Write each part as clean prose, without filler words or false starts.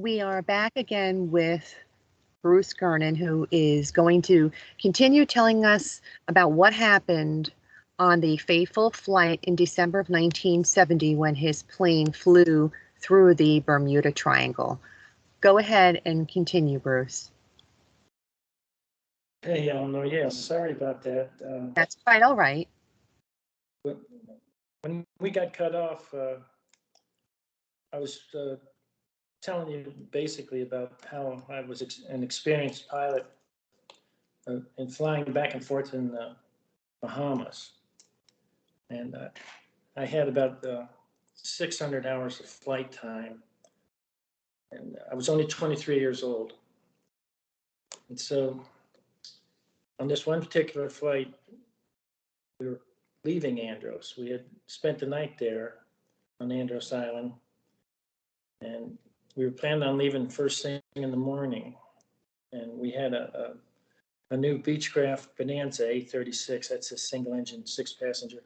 we are back again with Bruce Gernon, who is going to continue telling us about what happened on the fateful flight in December of 1970 when his plane flew through the Bermuda Triangle. Go ahead and continue, Bruce. Hey, Eleanor, yeah, sorry about that. That's quite all right. When we got cut off, I was telling you basically about how I was an experienced pilot and flying back and forth in the Bahamas. And I had about 600 hours of flight time. And I was only 23 years old. And so on this one particular flight, we were leaving Andros. We had spent the night there on Andros Island. And we were planning on leaving first thing in the morning. And we had a new Beechcraft Bonanza A36. That's a single engine, 6-passenger.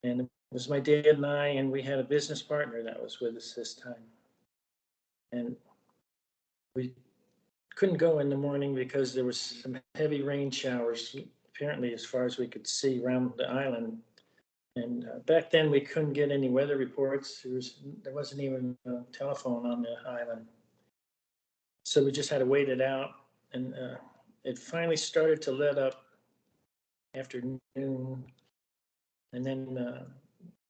And it was my dad and I, and we had a business partner that was with us this time. And we couldn't go in the morning because there was some heavy rain showers, apparently as far as we could see around the island. And back then we couldn't get any weather reports. There wasn't even a telephone on the island. So we just had to wait it out. And it finally started to let up after noon. And then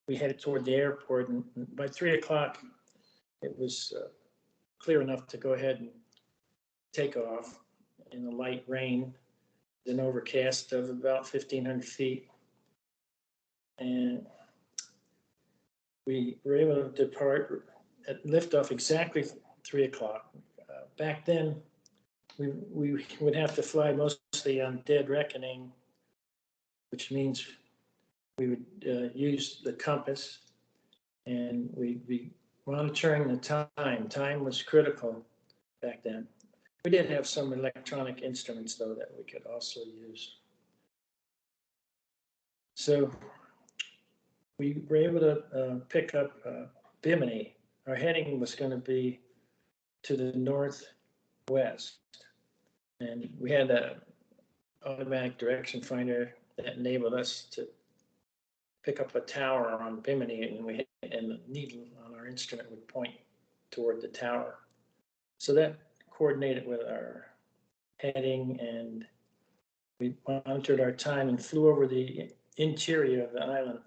we headed toward the airport. And by 3 o'clock, it was clear enough to go ahead and take off in the light rain, an overcast of about 1,500 feet. And we were able to depart at liftoff exactly 3 o'clock. Back then, we would have to fly mostly on dead reckoning, which means we would use the compass and we'd be monitoring the time. Time was critical back then. We did have some electronic instruments, though, that we could also use. So we were able to pick up Bimini. Our heading was going to be to the northwest. And we had an automatic direction finder that enabled us to pick up a tower on Bimini, and the needle on our instrument would point toward the tower. So that coordinated with our heading, and we monitored our time and flew over the interior of the island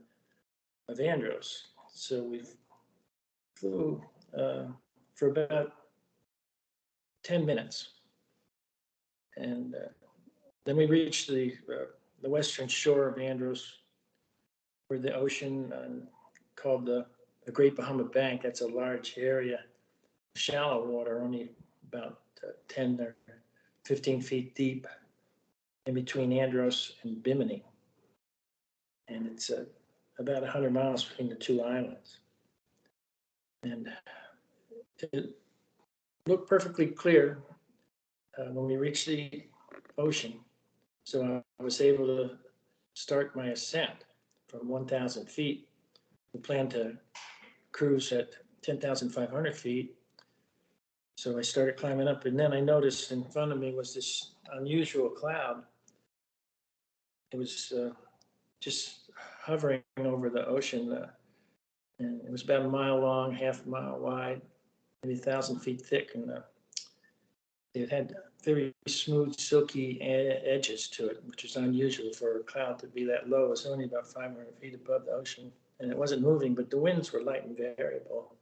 of Andros. So we flew for about 10 minutes. And then we reached the western shore of Andros, where the ocean called the Great Bahamas Bank. That's a large area, shallow water, only about 10 or 15 feet deep in between Andros and Bimini. And it's about 100 miles between the two islands. And it looked perfectly clear when we reached the ocean. So I was able to start my ascent from 1,000 feet. We planned to cruise at 10,500 feet. So I started climbing up, and then I noticed in front of me was this unusual cloud. It was just hovering over the ocean, and it was about a mile long, half a mile wide, maybe 1,000 feet thick, and it had very smooth, silky edges to it, which is unusual for a cloud to be that low. It was only about 500 feet above the ocean, and it wasn't moving, but the winds were light and variable.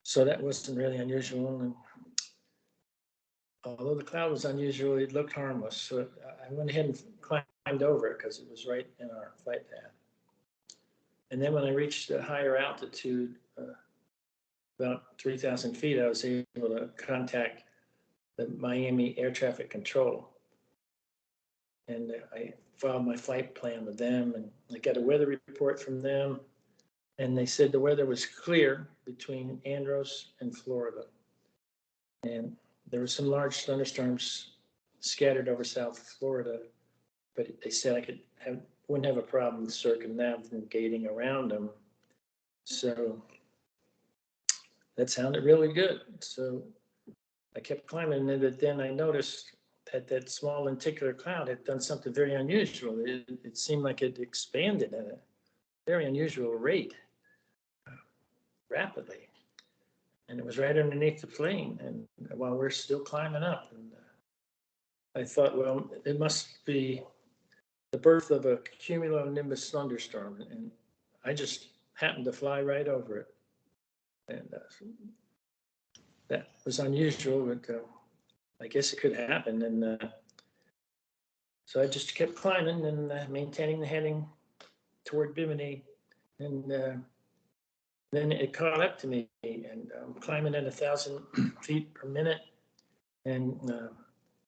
So that wasn't really unusual. And although the cloud was unusual, it looked harmless. So I went ahead and climbed over it because it was right in our flight path. And then when I reached a higher altitude, about 3,000 feet, I was able to contact the Miami air traffic control. And I filed my flight plan with them, and I got a weather report from them. And they said the weather was clear between Andros and Florida. And there were some large thunderstorms scattered over South Florida, but they said I wouldn't have a problem circumnavigating around them. So that sounded really good. So I kept climbing, and then I noticed that that small lenticular cloud had done something very unusual. It seemed like it expanded at a very unusual rate, rapidly. And it was right underneath the plane, and while we're still climbing up. And I thought, well, it must be the birth of a cumulonimbus thunderstorm. And I just happened to fly right over it. And that was unusual, but I guess it could happen. And so I just kept climbing and maintaining the heading toward Bimini. And then it caught up to me, and I'm climbing at 1,000 feet per minute. And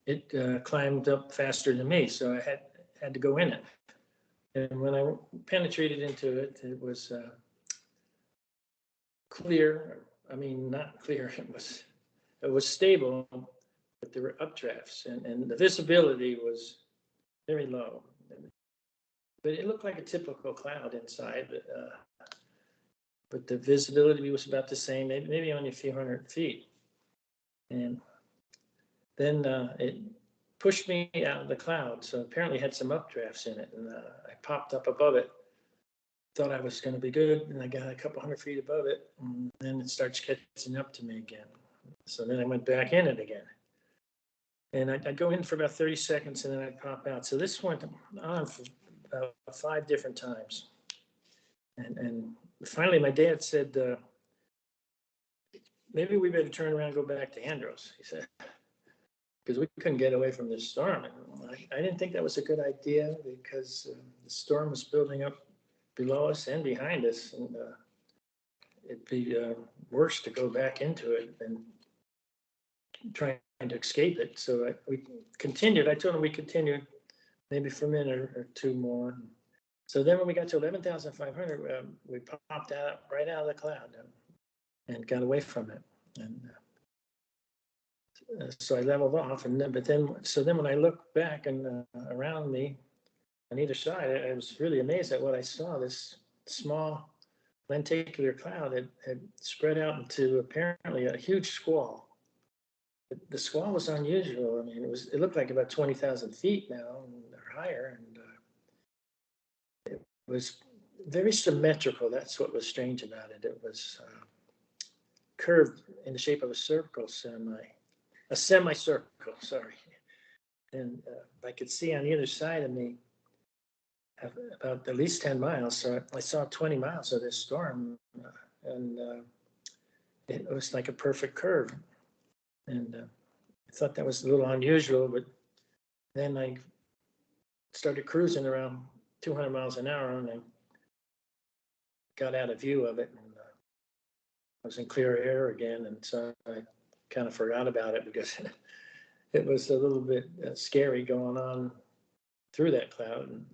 it climbed up faster than me, so I had to go in it. And when I penetrated into it, it was clear. I mean, not clear. It was stable, but there were updrafts, and the visibility was very low. But it looked like a typical cloud inside, but the visibility was about the same, maybe only a few hundred feet. And then it pushed me out of the cloud. So apparently it had some updrafts in it, and I popped up above it. Thought I was going to be good, and I got a couple hundred feet above it, and then it starts catching up to me again. So then I went back in it again. And I'd go in for about 30 seconds, and then I'd pop out. So this went on for about 5 different times. And finally, my dad said, maybe we better turn around and go back to Andros, he said, because we couldn't get away from this storm. And I didn't think that was a good idea, because the storm was building up below us and behind us, and it'd be worse to go back into it than trying to escape it. So we continued. I told him we continued maybe for a minute or two more. So then when we got to 11,500, we popped out right out of the cloud and got away from it. And so I leveled off, and then when I looked back and around me on either side, I was really amazed at what I saw. This small lenticular cloud had spread out into apparently a huge squall. The squall was unusual. I mean, it looked like about 20,000 feet now or higher, and it was very symmetrical. That's what was strange about it. It was curved in the shape of a semicircle, sorry. And I could see on either side of me about at least 10 miles. So I saw 20 miles of this storm, and it was like a perfect curve. And I thought that was a little unusual, but then I started cruising around 200 miles an hour, and I got out of view of it, and I was in clear air again. And so I kind of forgot about it, because it was a little bit scary going on through that cloud and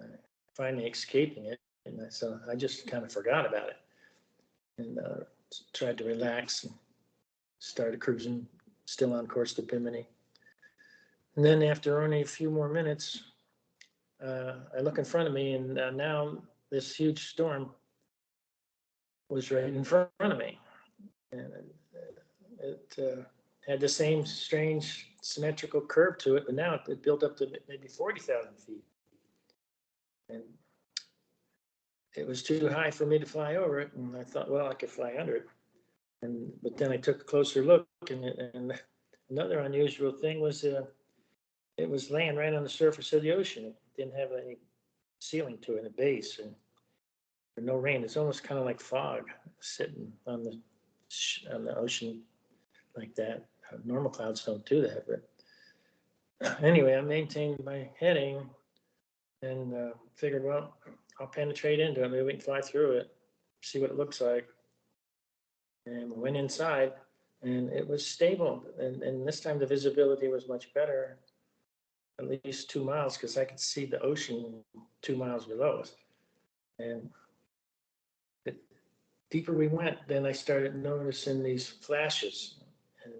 finally escaping it. And so I just kind of forgot about it, and tried to relax and started cruising, still on course to Bimini. And then after only a few more minutes, I look in front of me, and now this huge storm was right in front of me. And it had the same strange symmetrical curve to it, but now it built up to maybe 40,000 feet. And it was too high for me to fly over it, and I thought, well, I could fly under it. But then I took a closer look, and another unusual thing was it was laying right on the surface of the ocean. It didn't have any ceiling to it, a base, and no rain. It's almost kind of like fog sitting on the ocean like that. Normal clouds don't do that. But anyway, I maintained my heading and figured, well, I'll penetrate into it. Maybe we can fly through it, see what it looks like. And we went inside, and it was stable. And this time the visibility was much better, at least 2 miles, because I could see the ocean 2 miles below us. And the deeper we went, then I started noticing these flashes, and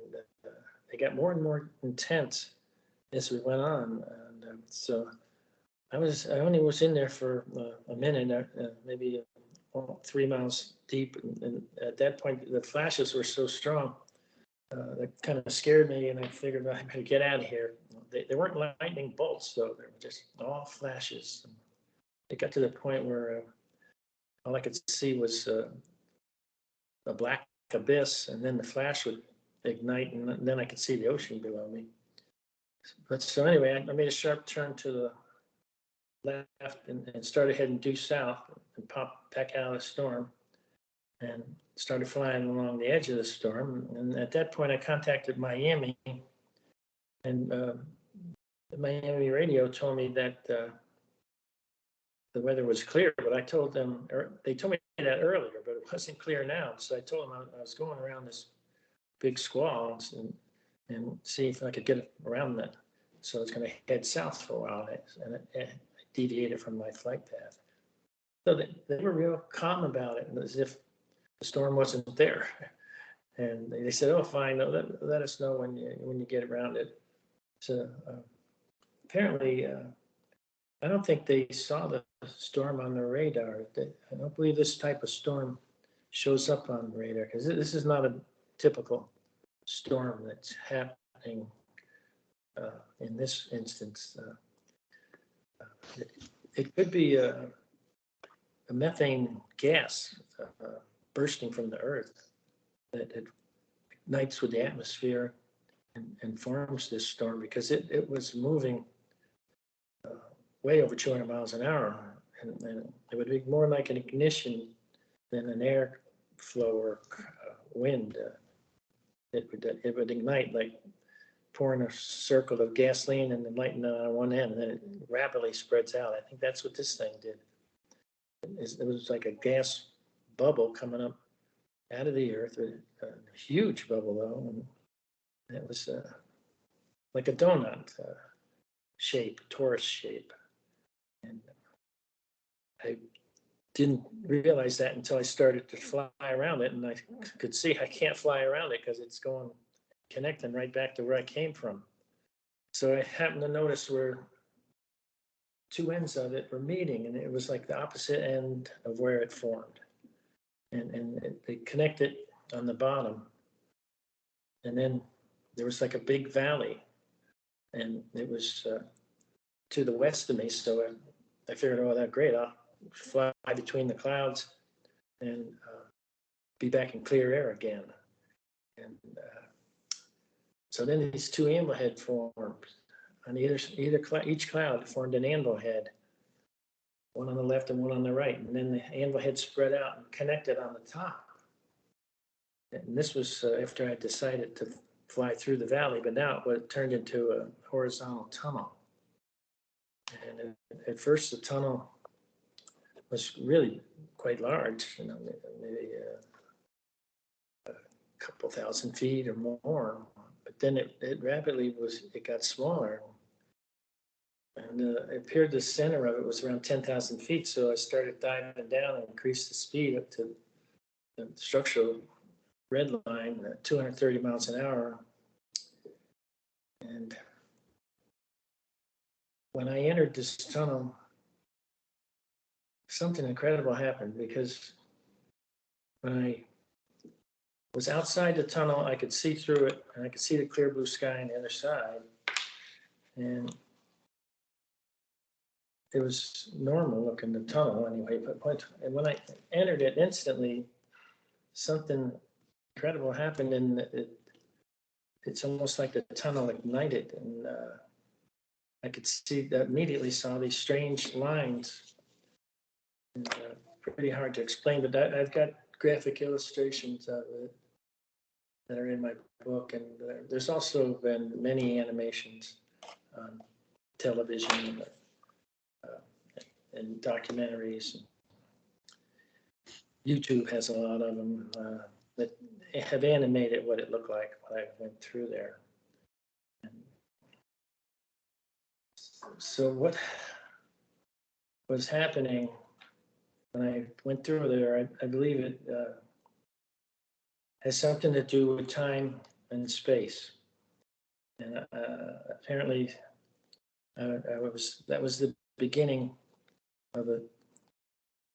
they got more and more intense as we went on. And so I only was in there for a minute, maybe 3 miles deep. And at that point, the flashes were so strong that kind of scared me. And I figured I better get out of here. They weren't lightning bolts, though. They were just all flashes. And it got to the point where all I could see was a black abyss, and then the flash would ignite, and then I could see the ocean below me. But so anyway, I made a sharp turn to the left and started heading due south and popped back out of the storm and started flying along the edge of the storm. And at that point, I contacted Miami, and the Miami radio told me that the weather was clear, but I told them, or they told me that earlier, but it wasn't clear now. So I told them I was going around this big squall and see if I could get around that. So I was going to head south for a while, and I deviated from my flight path. So they were real calm about it, as if the storm wasn't there. And they said, "Oh, fine, let us know when you get around it." So apparently, I don't think they saw the storm on the radar. I don't believe this type of storm shows up on the radar, because this is not a typical storm that's happening in this instance. It could be a methane gas bursting from the earth that it ignites with the atmosphere and forms this storm, because it was moving way over 200 miles an hour, and it would be more like an ignition than an airflow or wind. It would ignite like pouring a circle of gasoline and lighting on one end, and then it rapidly spreads out. I think that's what this thing did. It was like a gas bubble coming up out of the earth, a huge bubble though, and it was like a donut shape, torus shape. And I didn't realize that until I started to fly around it, and I could see I can't fly around it because it's connecting right back to where I came from. So I happened to notice where two ends of it were meeting, and it was like the opposite end of where it formed. And they connected on the bottom. And then there was like a big valley, and it was to the west of me. So I figured, oh, that's great. I'll fly between the clouds and be back in clear air again. And so then these two anvil head formed on each cloud formed an anvil head, one on the left and one on the right. And then the anvil head spread out and connected on the top. And this was after I decided to fly through the valley, but now it turned into a horizontal tunnel. And at first the tunnel was really quite large, maybe a couple thousand feet or more. But then it rapidly got smaller. And it appeared the center of it was around 10,000 feet. So I started diving down and increased the speed up to the structural red line at 230 miles an hour. And when I entered this tunnel, something incredible happened, because when I was outside the tunnel, I could see through it, and I could see the clear blue sky on the other side. And it was normal looking, the tunnel anyway. But when I entered it, instantly something incredible happened, and it's almost like the tunnel ignited, and I could immediately saw these strange lines. And, pretty hard to explain, but I've got graphic illustrations of it that are in my book, and there's also been many animations on television and documentaries. YouTube has a lot of them that have animated what it looked like when I went through there. And so what was happening when I went through there, I believe it has something to do with time and space. And apparently that was the beginning of a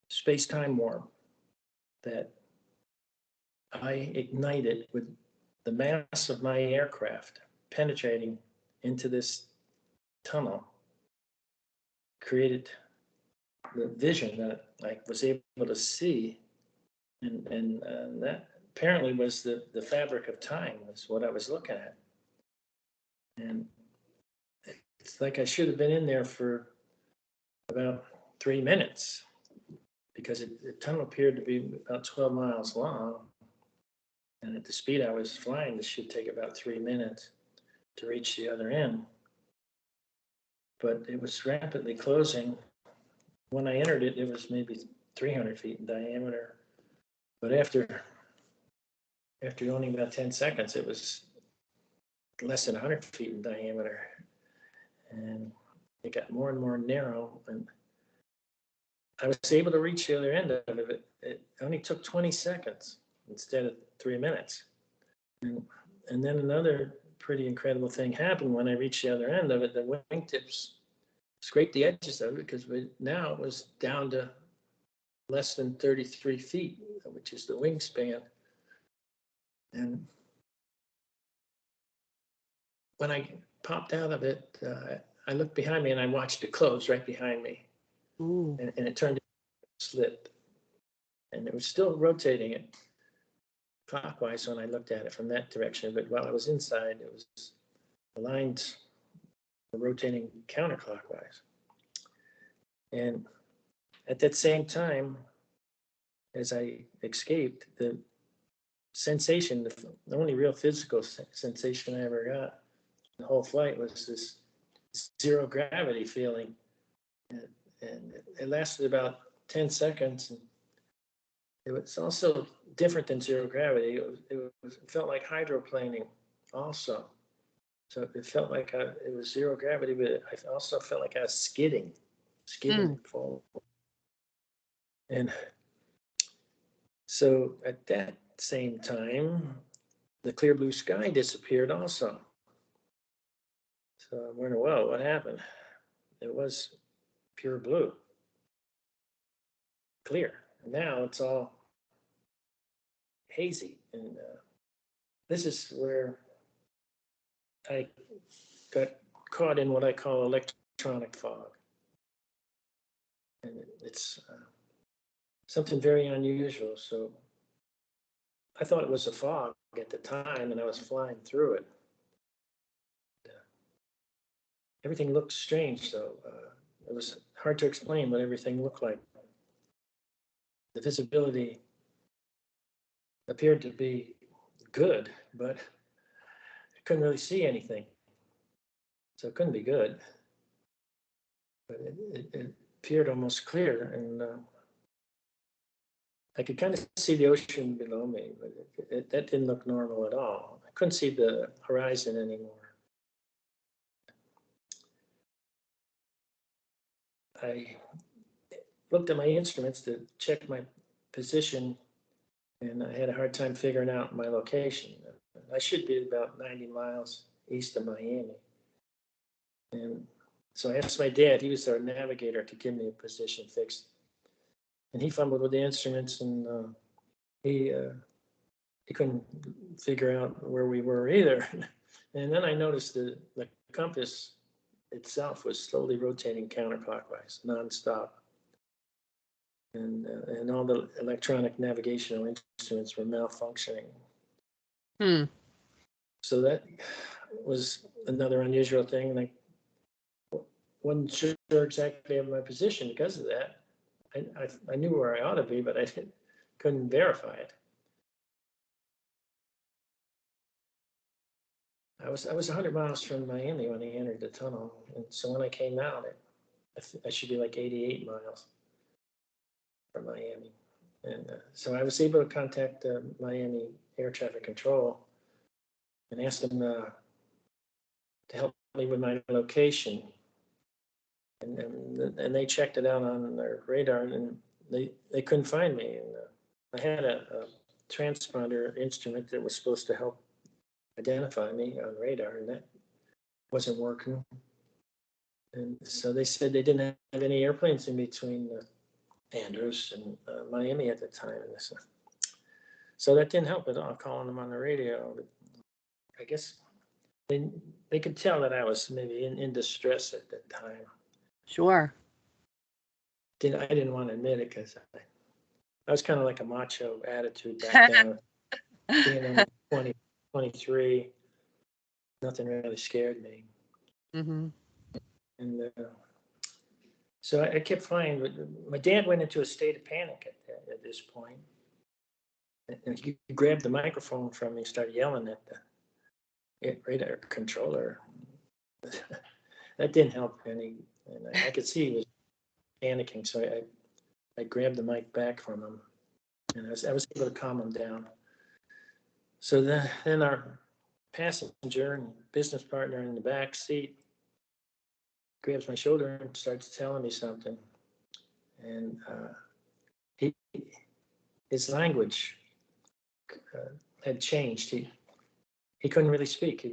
space-time warp. that I ignited with the mass of my aircraft penetrating into this tunnel, created the vision that I was able to see, and that apparently was the fabric of time, was what I was looking at. And it's like I should have been in there for about 3 minutes, because the tunnel appeared to be about 12 miles long. And at the speed I was flying, this should take about 3 minutes to reach the other end. But it was rapidly closing. When I entered it, it was maybe 300 feet in diameter. But after only about 10 seconds, it was less than 100 feet in diameter. And it got more and more narrow. And I was able to reach the other end of it. It only took 20 seconds instead of 3 minutes. And then another pretty incredible thing happened when I reached the other end of it. The wingtips scraped the edges of it, because now it was down to less than 33 feet, which is the wingspan. And when I popped out of it, I looked behind me and I watched it close right behind me. Ooh. And it turned to slip. And it was still rotating it clockwise when I looked at it from that direction. But while I was inside, it was the lines were rotating counterclockwise. And at that same time, as I escaped, the sensation, the only real physical sensation I ever got the whole flight, was this zero gravity feeling. And it lasted about 10 seconds. And it was also different than zero gravity. It felt like hydroplaning also. So it felt like it was zero gravity, but I also felt like I was skidding forward. And so at that same time, the clear blue sky disappeared also. So I'm wondering, well, what happened? It was pure blue, clear. And now it's all hazy. And this is where I got caught in what I call electronic fog. And it's something very unusual. So I thought it was a fog at the time, and I was flying through it. Everything looked strange, though. It was hard to explain what everything looked like. The visibility appeared to be good, but I couldn't really see anything. So it couldn't be good. But it appeared almost clear, and I could kind of see the ocean below me, but that didn't look normal at all. I couldn't see the horizon anymore. I looked at my instruments to check my position, and I had a hard time figuring out my location. I should be about 90 miles east of Miami. And so I asked my dad, he was our navigator, to give me a position fixed. And he fumbled with the instruments, and he couldn't figure out where we were either. And then I noticed the compass itself was slowly rotating counterclockwise, nonstop. And all the electronic navigational instruments were malfunctioning. So that was another unusual thing. And I wasn't sure exactly of my position because of that. I knew where I ought to be, but I couldn't verify it. I was 100 miles from Miami when I entered the tunnel, and so when I came out, I should be like 88 miles from Miami. And so I was able to contact Miami Air Traffic Control and ask them to help me with my location. And they checked it out on their radar, and they couldn't find me. And I had a transponder instrument that was supposed to help identify me on radar, and that wasn't working. And so they said they didn't have any airplanes in between Andrews in Miami at the time. So that didn't help at all, calling them on the radio. But I guess they could tell that I was maybe in distress at that time. Sure. I didn't want to admit it because I was kind of like a macho attitude back then. Being only 20, 23, nothing really scared me. Mm-hmm. And so I kept flying. My dad went into a state of panic at this point. And he grabbed the microphone from me and started yelling at the radar controller. That didn't help any. And I could see he was panicking. So I grabbed the mic back from him. And I was able to calm him down. So then our passenger and business partner in the back seat grabs my shoulder and starts telling me something. And his language had changed. He couldn't really speak. He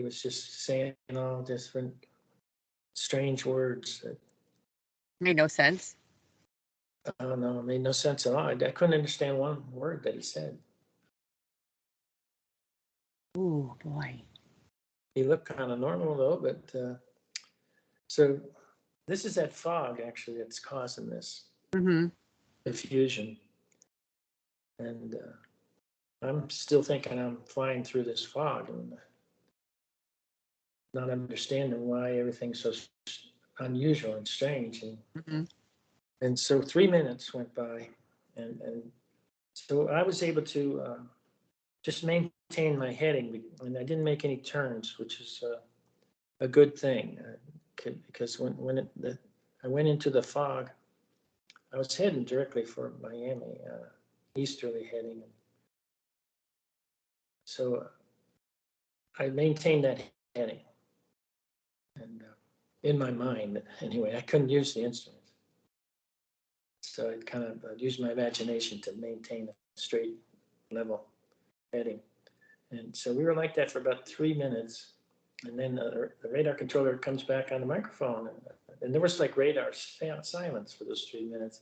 was just saying all different strange words that Made no sense. I don't know, made no sense at all. I couldn't understand one word that he said. Oh boy. He looked kind of normal though, but so this is that fog actually that's causing this Mm-hmm. confusion. And I'm still thinking I'm flying through this fog and not understanding why everything's so unusual and strange. Mm-hmm. And so 3 minutes went by, and so I was able to just maintain my heading, and I didn't make any turns, which is a good thing, because when I went into the fog, I was heading directly for Miami, easterly heading. So I maintained that heading, and in my mind, anyway, I couldn't use the instrument. So I kind of used my imagination to maintain a straight, level heading. And so we were like that for about 3 minutes. And then the radar controller comes back on the microphone. And there was like radar silence for those 3 minutes.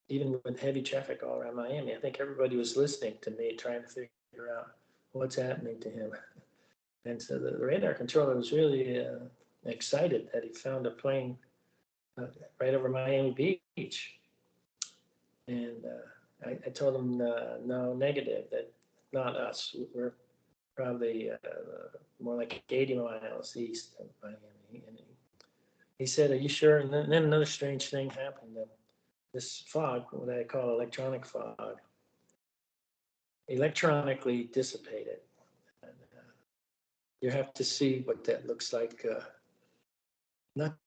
Even with heavy traffic all around Miami, I think everybody was listening to me, trying to figure out what's happening to him. And so the radar controller was really excited that he found a plane right over Miami Beach. And I told him, no, negative, that not us. We're probably more like 80 miles east of Miami. And he said, are you sure? And then another strange thing happened. This fog, what I call electronic fog, electronically dissipated. And, you have to see what that looks like. Not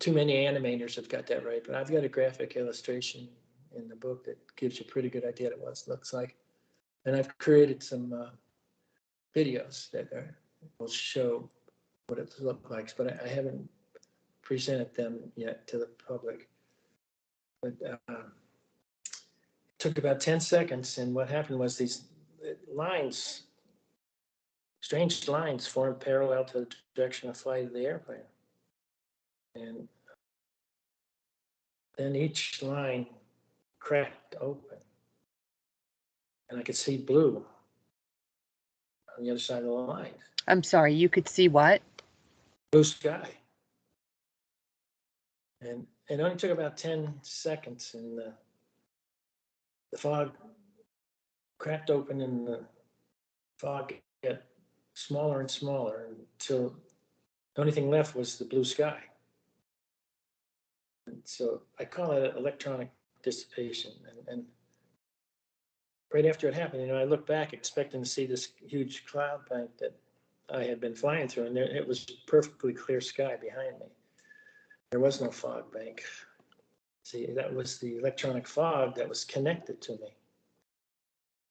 too many animators have got that right, but I've got a graphic illustration in the book that gives you a pretty good idea of what it looks like. And I've created some videos that will show what it looks like, but I haven't presented them yet to the public. But it took about 10 seconds, and what happened was these lines, strange lines, formed parallel to the direction of flight of the airplane. And then each line cracked open, and I could see blue on the other side of the line. I'm sorry, you could see what? Blue sky. And it only took about 10 seconds, and the fog cracked open, and the fog got smaller and smaller until the only thing left was the blue sky. And so I call it electronic dissipation. And right after it happened, I looked back expecting to see this huge cloud bank that I had been flying through, and it was perfectly clear sky behind me. There was no fog bank. See, that was the electronic fog that was connected to me.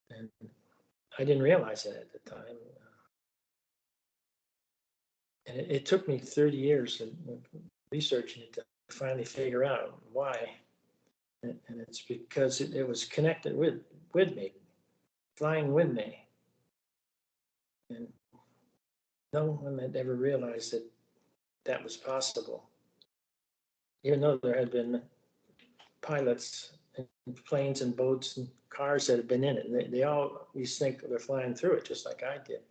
And I didn't realize it at the time. And it took me 30 years of researching it to finally figure out why. And it's because it was connected with me, flying with me. And no one had ever realized that that was possible. even though there had been pilots and planes and boats and cars that had been in it, and they always think they're flying through it just like I did.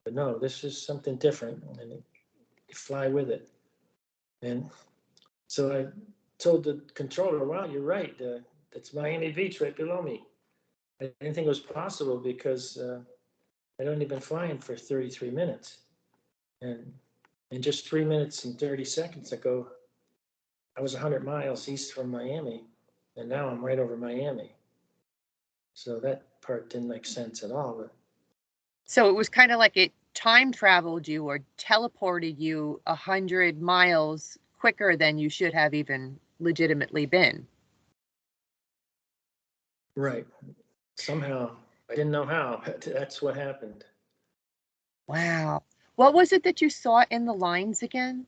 But no, this is something different, and you fly with it. And so I told the controller, "Wow, you're right. That's Miami Beach right below me." I didn't think it was possible because I'd only been flying for 33 minutes. And in just 3 minutes and 30 seconds ago, I was 100 miles east from Miami, and now I'm right over Miami. So that part didn't make sense at all. But So it was kind of like it time traveled you or teleported you 100 miles quicker than you should have even legitimately been. right, somehow, I didn't know how, but that's what happened. Wow. What was it that you saw in the lines again?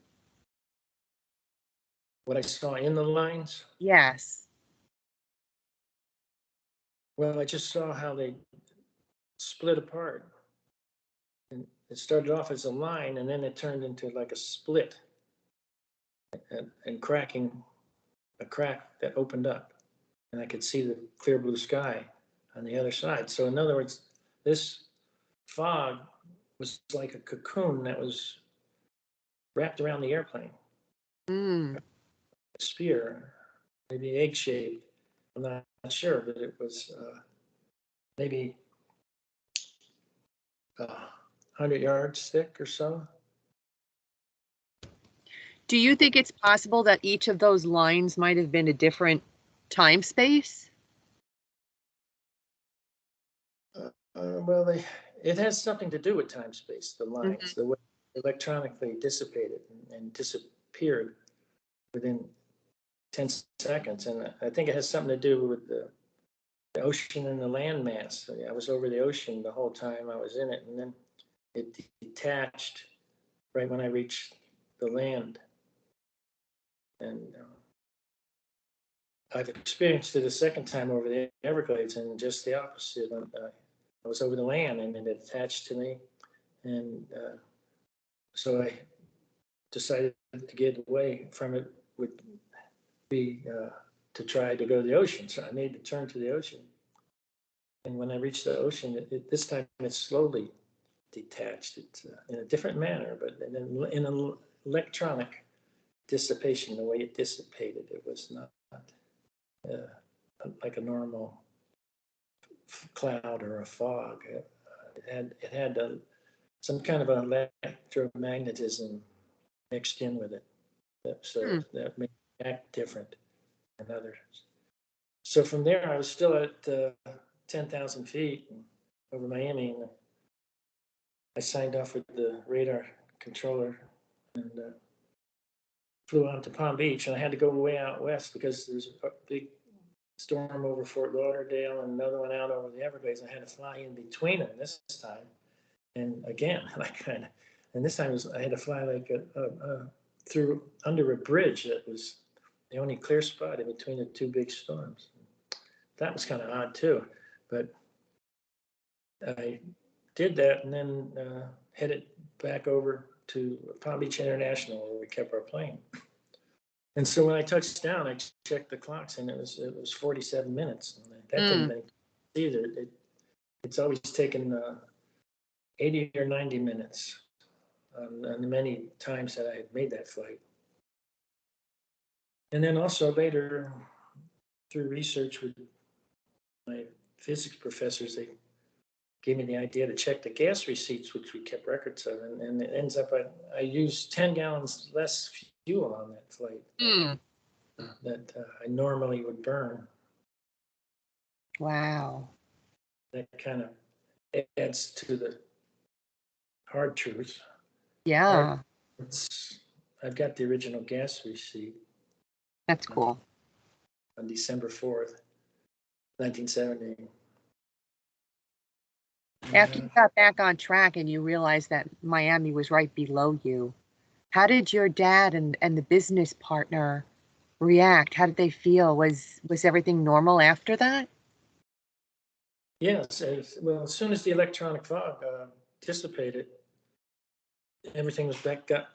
What I saw in the lines, Yes. well, I just saw how they split apart. And it started off as a line, and then it turned into like a split and cracking, a crack that opened up. And I could see the clear blue sky on the other side. So, in other words, this fog was like a cocoon that was wrapped around the airplane, Mm. a sphere, maybe egg shaped. I'm not sure, but it was maybe 100 yards thick or so. Do you think it's possible that each of those lines might have been a different time space? Well, it has something to do with time space, the lines, Mhm. the way electronically dissipated and disappeared within 10 seconds. And I think it has something to do with the ocean and the land mass. So, yeah, I was over the ocean the whole time I was in it, and then it detached right when I reached the land. And I've experienced it a second time over the Everglades, and just the opposite. I was over the land, and it attached to me, and so I decided to get away from it. Would be to try to go to the ocean. So I made the turn to the ocean, and when I reached the ocean, this time it slowly detached. It's in a different manner, but in an electronic dissipation, the way it dissipated, it was not like a normal cloud or a fog. It had some kind of electromagnetism mixed in with it, so that made it act different than others. So from there, I was still at 10,000 feet over Miami, and I signed off with the radar controller and flew out to Palm Beach. And I had to go way out west because there's a big storm over Fort Lauderdale and another one out over the Everglades. I had to fly in between them this time. And again, and this time I had to fly like through under a bridge that was the only clear spot in between the two big storms. That was kind of odd too, but I did that and then headed back over to Palm Beach International where we kept our plane. And so when I touched down, I checked the clocks and it was 47 minutes. And that didn't make either. It's always taken 80 or 90 minutes on the many times that I had made that flight. And then also later, through research with my physics professors, they gave me the idea to check the gas receipts, which we kept records of. And it ends up I used 10 gallons less fuel on that flight that I normally would burn. Wow. That kind of adds to the hard truth. Yeah. I've got the original gas receipt. That's cool. On December 4th, 1970. After you got back on track and you realized that Miami was right below you, how did your dad and the business partner react? How did they feel? Was everything normal after that? Yes, well, as soon as the electronic fog dissipated, everything was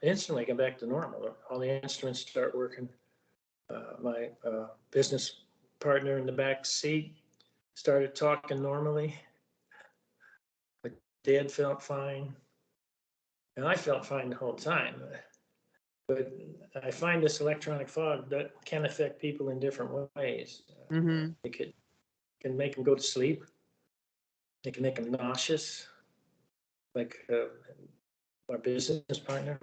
instantly got back to normal. All the instruments start working. My business partner in the back seat started talking normally. My dad felt fine, and I felt fine the whole time. But I find this electronic fog that can affect people in different ways. Mm-hmm. It can make them go to sleep. It can make them nauseous, like our business partner.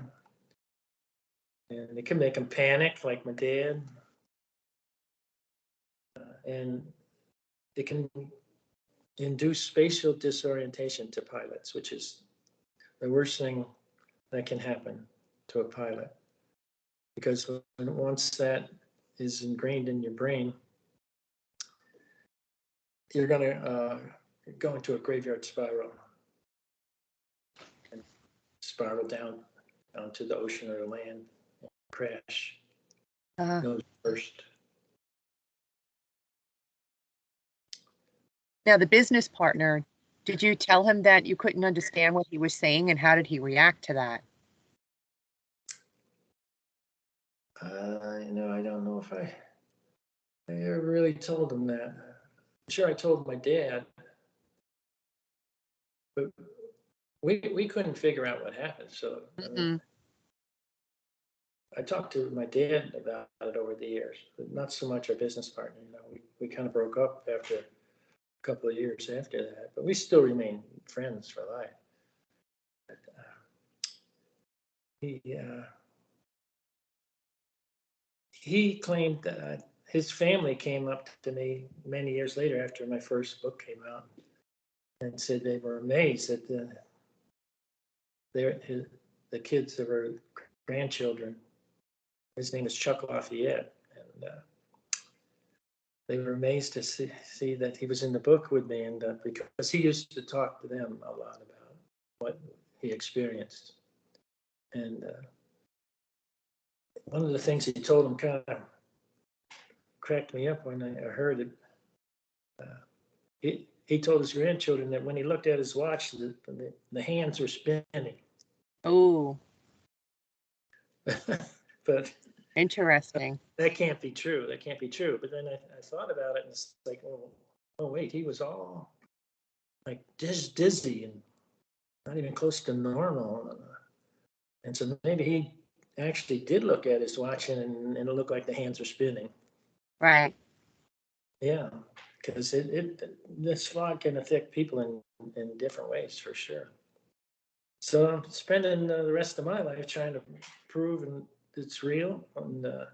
And it can make them panic, like my dad. And it can induce spatial disorientation to pilots, which is the worst thing that can happen to a pilot. Because once that is ingrained in your brain, you're going to go into a graveyard spiral and spiral down to the ocean or the land, crash, nose first. Now, the business partner, did you tell him that you couldn't understand what he was saying, and how did he react to that? I don't know if I ever really told him that. I'm sure I told my dad, but we couldn't figure out what happened. So I talked to my dad about it over the years, but not so much our business partner. We kind of broke up after a couple of years after that, but we still remain friends for life. But, he claimed that his family came up to me many years later after my first book came out and said they were amazed that the kids that were grandchildren, his name is Chuck Lafayette, and they were amazed to see that he was in the book with me, and because he used to talk to them a lot about what he experienced. And one of the things he told them kind of cracked me up when I heard it. He told his grandchildren that when he looked at his watch, the hands were spinning. Oh. But interesting. That can't be true. That can't be true. But then I thought about it, and it's like, oh wait, he was all like dizzy and not even close to normal. And so maybe he actually did look at his watch, and it looked like the hands were spinning. Right. Yeah, because this fog can affect people in different ways for sure. So I'm spending the rest of my life trying to prove it's real, and I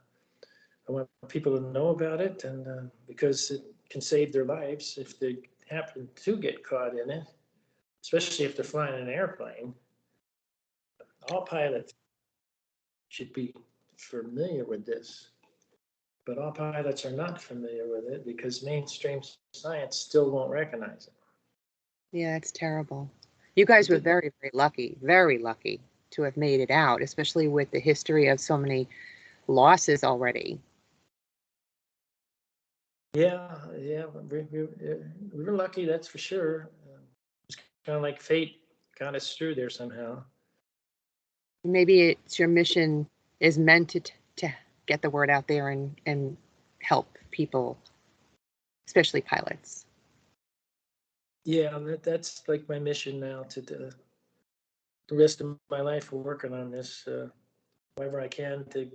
want people to know about it, and because it can save their lives if they happen to get caught in it, especially if they're flying an airplane. All pilots should be familiar with this, but all pilots are not familiar with it because mainstream science still won't recognize it. Yeah, it's terrible. You guys were very, very lucky to have made it out, especially with the history of so many losses already. Yeah, we were lucky, that's for sure. It's kind of like fate got us through there somehow. Maybe it's your mission is meant to get the word out there and help people, especially pilots. Yeah, that's like my mission now to the rest of my life working on this, wherever I can to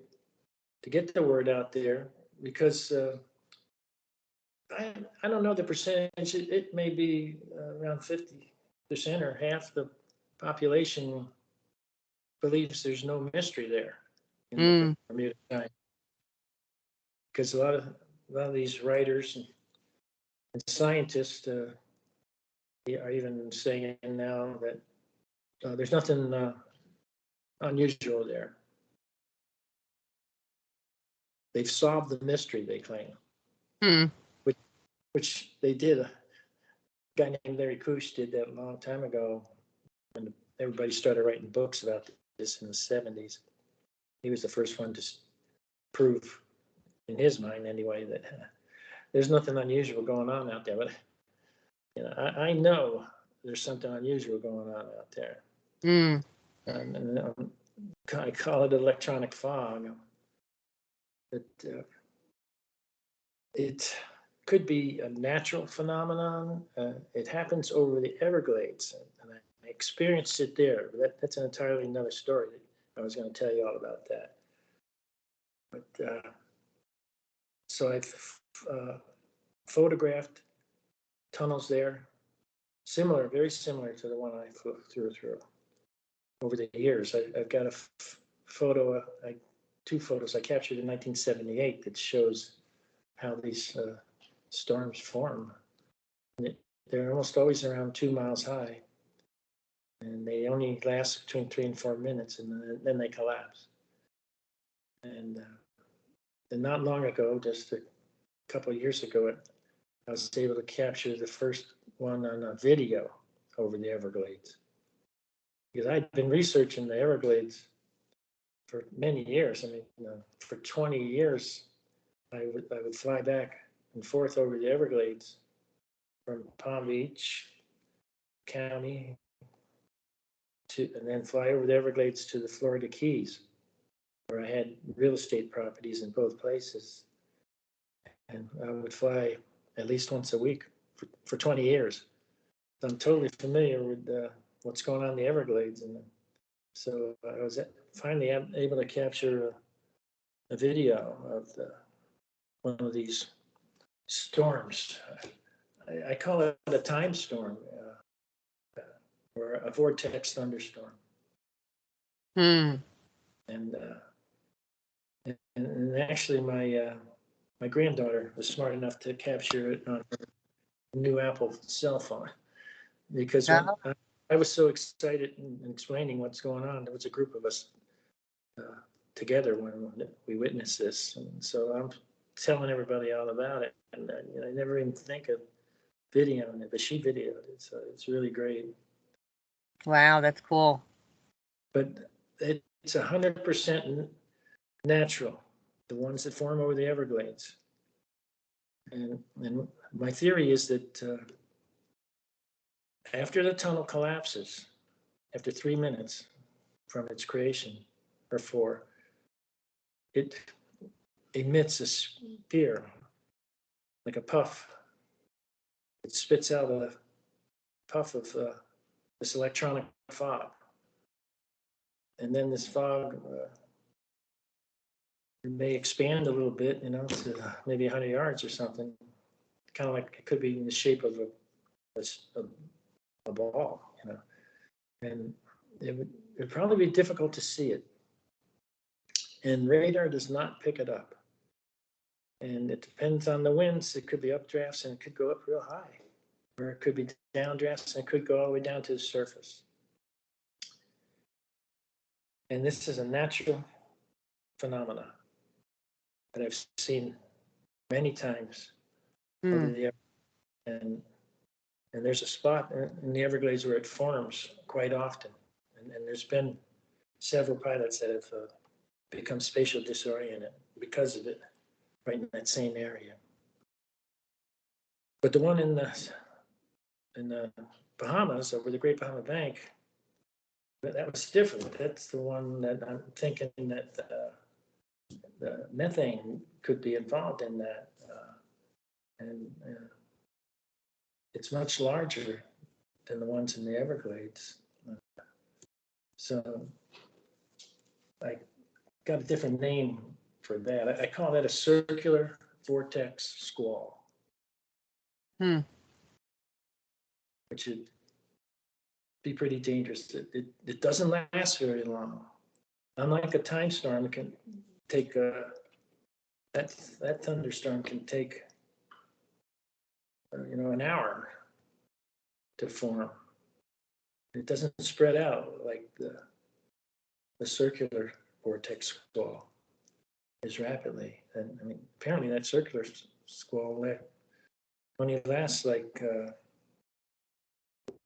get the word out there, because I don't know the percentage. It may be around 50% or half the population believes there's no mystery there in the Bermuda Triangle, because a lot of these writers and scientists are even saying now that there's nothing unusual there. They've solved the mystery, they claim, which they did. A guy named Larry Kush did that a long time ago when everybody started writing books about this in the 70s. He was the first one to prove, in his mind anyway, that there's nothing unusual going on out there. But I know there's something unusual going on out there. And I call it electronic fog. But it could be a natural phenomenon. It happens over the Everglades, and I experienced it there. That's an entirely another story. I was going to tell you all about that. But so I've photographed tunnels there, very similar to the one I flew through over the years. I've got a photo, two photos I captured in 1978 that shows how these storms form. They're almost always around 2 miles high, and they only last between 3 and 4 minutes, and then they collapse. And not long ago, just a couple of years ago, I was able to capture the first one on a video over the Everglades. Because I'd been researching the Everglades for many years. I mean, for 20 years, I would fly back and forth over the Everglades from Palm Beach County and then fly over the Everglades to the Florida Keys, where I had real estate properties in both places. And I would fly at least once a week for 20 years. So I'm totally familiar with what's going on in the Everglades. And so I was finally able to capture a video of one of these storms. I call it a time storm or a vortex thunderstorm. Hmm. And actually, my granddaughter was smart enough to capture it on her new Apple cell phone, because when I was so excited in explaining what's going on, there was a group of us together when we witnessed this, and so I'm telling everybody all about it. And I never even think of videoing it, but she videoed it, so it's really great. Wow, that's cool. But it's 100% natural, the ones that form over the Everglades. And my theory is that after the tunnel collapses, after 3 minutes from its creation, or 4, it emits a spear, like a puff. It spits out a puff of this electronic fog. And then this fog may expand a little bit, to maybe 100 yards or something. Kind of like it could be in the shape of a ball, And it'd probably be difficult to see it. And radar does not pick it up. And it depends on the winds. It could be updrafts and it could go up real high, or it could be downdrafts and it could go all the way down to the surface. And this is a natural phenomena that I've seen many times over the and there's a spot in the Everglades where it forms quite often. And there's been several pilots that have become spatial disoriented because of it, right in that same area. But the one in the Bahamas, over the Great Bahamas Bank, that was different. That's the one that I'm thinking that the methane could be involved in that. And it's much larger than the ones in the Everglades. So I got a different name for that. I call that a circular vortex squall. Which would be pretty dangerous. It doesn't last very long. Unlike a time storm, it can take that thunderstorm can take an hour to form. It doesn't spread out like the circular vortex squall is rapidly. And I mean, apparently that circular squall only lasts like a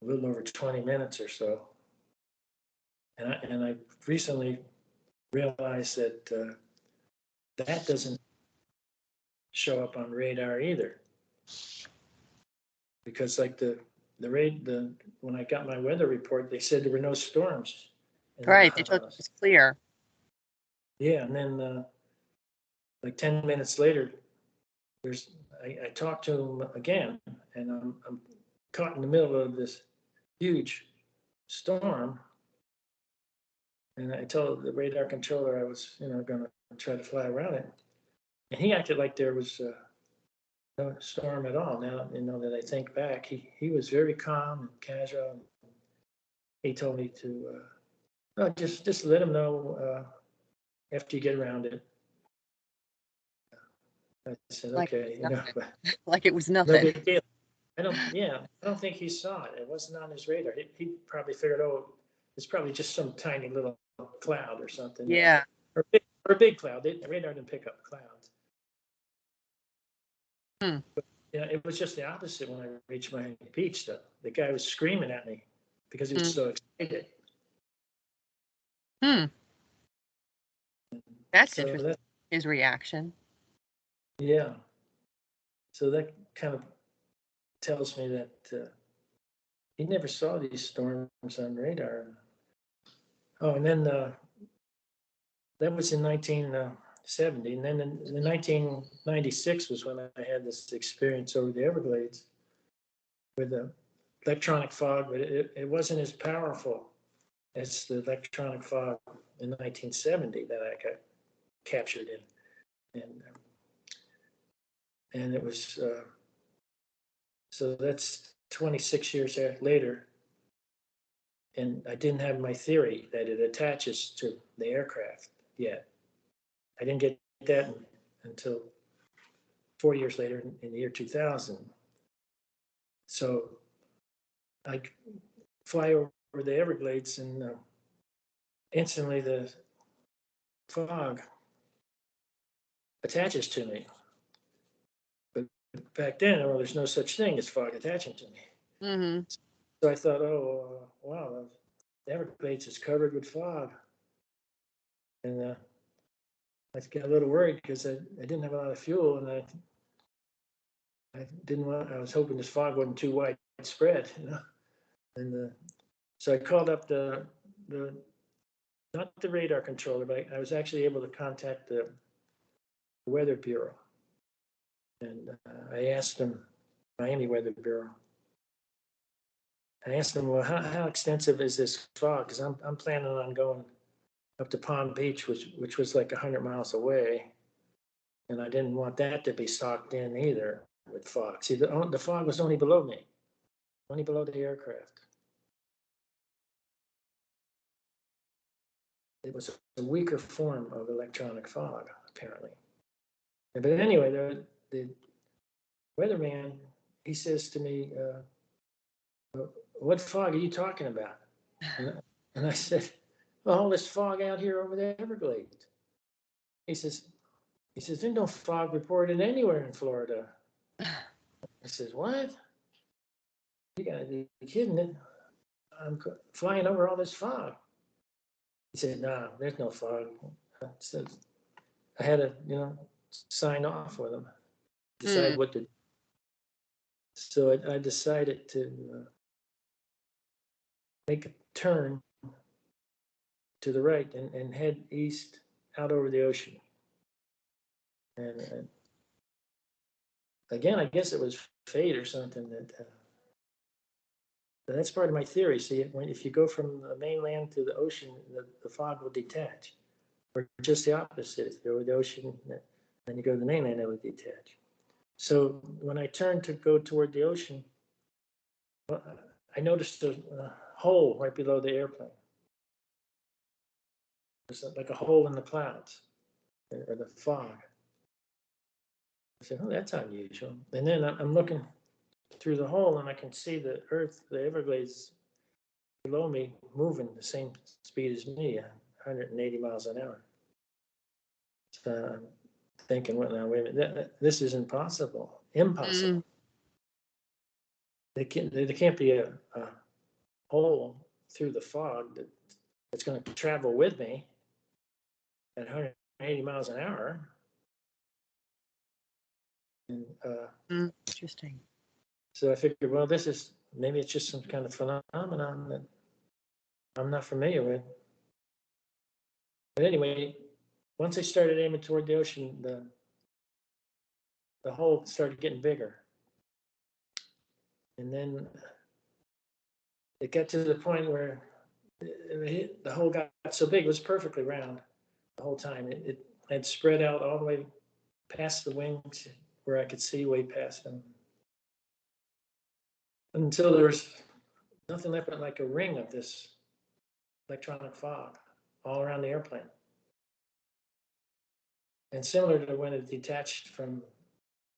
little over 20 minutes or so. And I recently realized that that doesn't show up on radar either, because like when I got my weather report, they said there were no storms in the Right. They told you it Bahamas. was clear. Yeah, and then like 10 minutes later, I talked to him again, and I'm caught in the middle of this huge storm, and I told the radar controller I was, going to try to fly around it, and he acted like there was no storm at all. Now, that I think back, he was very calm and casual. And he told me to just let him know after you get around it. I said, Like okay, nothing. but Like it was no nothing. big deal. I don't think he saw it. It wasn't on his radar. He probably figured, oh, it's probably just some tiny little cloud or something, Yeah. or a big cloud. The radar didn't pick up clouds. Hmm. Yeah, it was just the opposite when I reached my beach, though. The guy was screaming at me because he was so excited. Hmm. That's So interesting. His reaction. yeah. So that kind of tells me that he never saw these storms on radar. Oh, and then that was in 1970. And then in 1996 was when I had this experience over the Everglades with the electronic fog, but it wasn't as powerful as the electronic fog in 1970 that I got captured in. And it was, so that's 26 years later. And I didn't have my theory that it attaches to the aircraft yet. I didn't get that until 4 years later in the year 2000. So I fly over the Everglades and instantly the fog attaches to me. But back then, well, there's no such thing as fog attaching to me. Mm-hmm. So I thought, oh, wow, the Everglades is covered with fog. And I got a little worried because I didn't have a lot of fuel, and I didn't want. I was hoping this fog wasn't too widespread, And so I called up the not the radar controller, but I was actually able to contact the Weather Bureau, and I asked them, Miami Weather Bureau. I asked them, well, how extensive is this fog? Because I'm planning on going up to Palm Beach, which was like 100 miles away, and I didn't want that to be socked in either with fog. See, the fog was only below me, only below the aircraft. It was a weaker form of electronic fog, apparently. But anyway, the weatherman, he says to me, what fog are you talking about? And I said, well, all this fog out here over the Everglades. He says, there's no fog reported anywhere in Florida. I says, what? You gotta be kidding it. I'm flying over all this fog. He said, no, there's no fog. So I had to, sign off with him, decide what to do. So I decided to make a turn to the right and head east out over the ocean. And again, I guess it was fate or something that's part of my theory. See, if you go from the mainland to the ocean, the fog will detach, or just the opposite. If you go over the ocean, then you go to the mainland, it will detach. So when I turned to go toward the ocean, I noticed a hole right below the airplane. There's like a hole in the clouds or the fog. I said, oh, that's unusual. And then I'm looking through the hole and I can see the earth, the Everglades below me moving the same speed as me, 180 miles an hour. So I'm thinking, well, now, wait a minute, this is impossible. Impossible. There can't be a hole through the fog that's going to travel with me at 180 miles an hour. And Interesting. so I figured, well, maybe it's just some kind of phenomenon that I'm not familiar with. But anyway, once I started aiming toward the ocean, the hole started getting bigger. And then it got to the point where the hole got so big, it was perfectly round the whole time. It had spread out all the way past the wings where I could see way past them. Until there was nothing left but like a ring of this electronic fog all around the airplane. And similar to when it detached from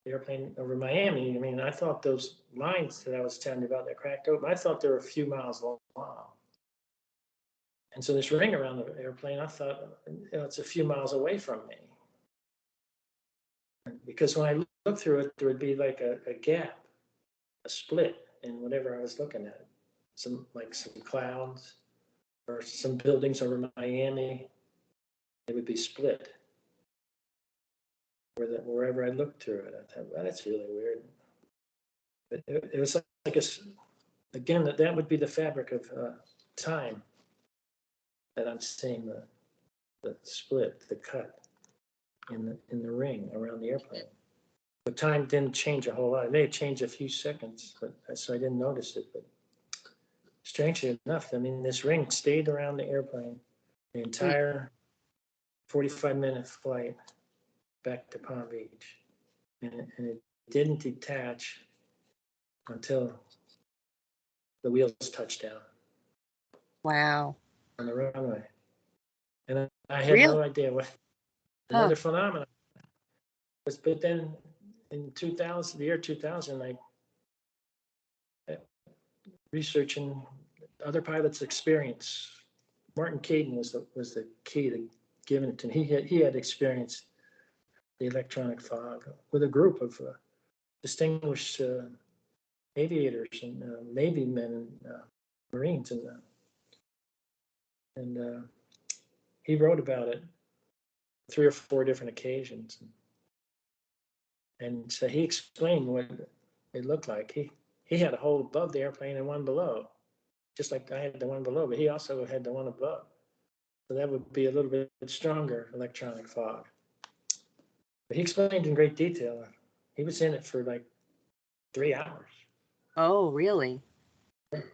the airplane over Miami, I mean, I thought those lines that I was telling you about that cracked open, I thought they were a few miles long. And so this ring around the airplane, I thought, it's a few miles away from me. Because when I looked through it, there would be like a gap, a split in whatever I was looking at. Some clouds or some buildings over Miami, it would be split. Wherever I looked through it, I thought, well, that's really weird. But it was like again, that would be the fabric of time that I'm seeing the split, the cut in the ring around the airplane. But time didn't change a whole lot. It may have changed a few seconds, but so I didn't notice it. But strangely enough, I mean, this ring stayed around the airplane the entire 45-minute flight back to Palm Beach, and it didn't detach until the wheels touched down. Wow. On the runway. And I had Really? no idea what another phenomenon was. But then in 2000, the year 2000, I researching other pilots' experience. Martin Caden was the key to giving it to me. He had experienced the electronic fog with a group of distinguished aviators and Navy men and Marines, and he wrote about it 3 or 4 different occasions. And so he explained what it looked like. He had a hole above the airplane and one below, just like I had the one below, but he also had the one above. So that would be a little bit stronger electronic fog. But he explained in great detail. He was in it for like 3 hours. Oh, really?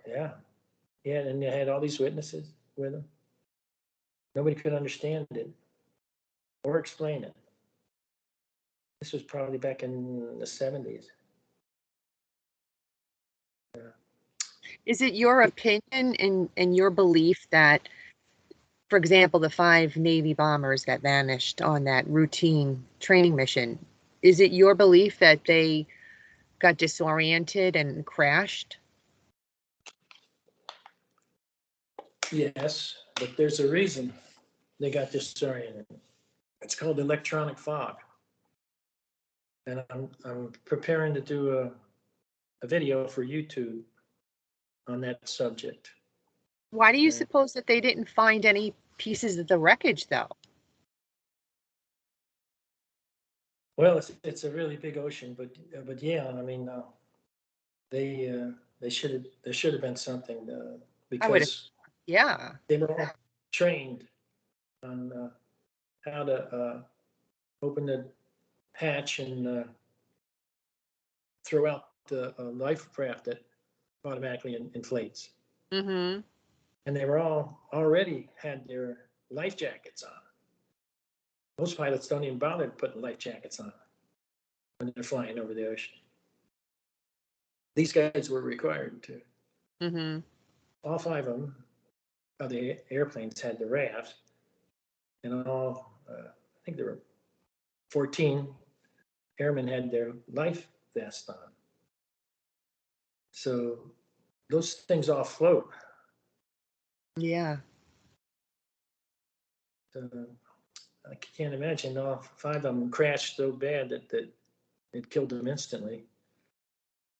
Yeah. Yeah, and they had all these witnesses with him. Nobody could understand it or explain it. This was probably back in the 70s. Yeah. Is it your opinion and your belief that, for example, the 5 Navy bombers that vanished on that routine training mission, is it your belief that they got disoriented and crashed? Yes, but there's a reason they got disoriented. It's called electronic fog. And I'm preparing to do a video for YouTube on that subject. Why do you suppose that they didn't find any pieces of the wreckage, though? Well, it's a really big ocean, but yeah, I mean, there should have been something I would have, because yeah. they were all trained on how to open the hatch and throw out the life raft that automatically inflates. Mm-hmm. And they were all already had their life jackets on. Most pilots don't even bother putting life jackets on when they're flying over the ocean. These guys were required to. Mm-hmm. All 5 of them, of the airplanes had the raft, and all, I think there were 14 airmen had their life vest on. So those things all float. Yeah. So I can't imagine all 5 of them crashed so bad that it killed them instantly.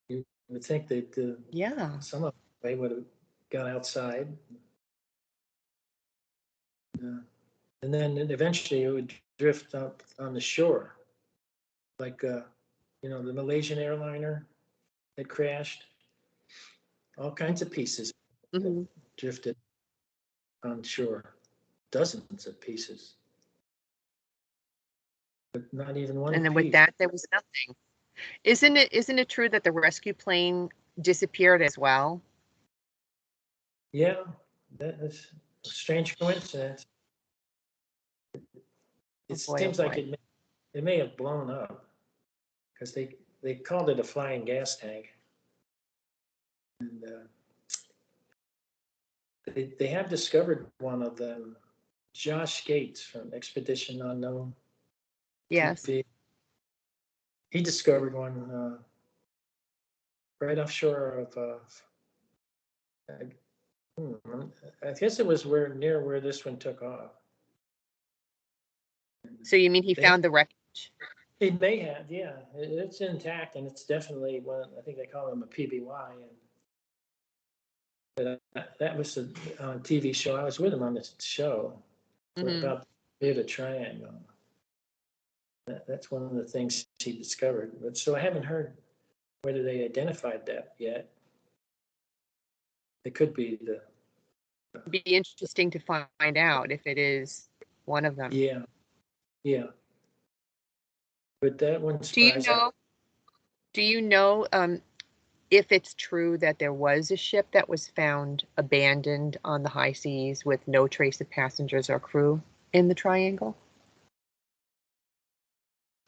You would think that Yeah. some of them they would have got outside. And then eventually it would drift up on the shore, like the Malaysian airliner that crashed. All kinds of pieces Mm-hmm. drifted on shore. dozens of pieces, but not even one And then with piece. that, there was nothing. Isn't it true that the rescue plane disappeared as well? Yeah, that is a strange coincidence. It Oh boy, oh seems like boy. it may have blown up because they called it a flying gas tank, and they have discovered one of them. Josh Gates from Expedition Unknown Yes. TV. He discovered one right offshore of. I guess it was near where this one took off. So you mean he They have, found the wreckage? it may have, yeah. It's intact, and it's definitely one. I think they call them a PBY, and that was a TV show. I was with him on this show about the Bermuda Triangle. That's one of the things he discovered. But so I haven't heard whether they identified that yet. It could be the. It'd be interesting to find out if it is one of them. Yeah, yeah. But that one Do you surprised me. know? Do you know if it's true that there was a ship that was found abandoned on the high seas with no trace of passengers or crew in the triangle?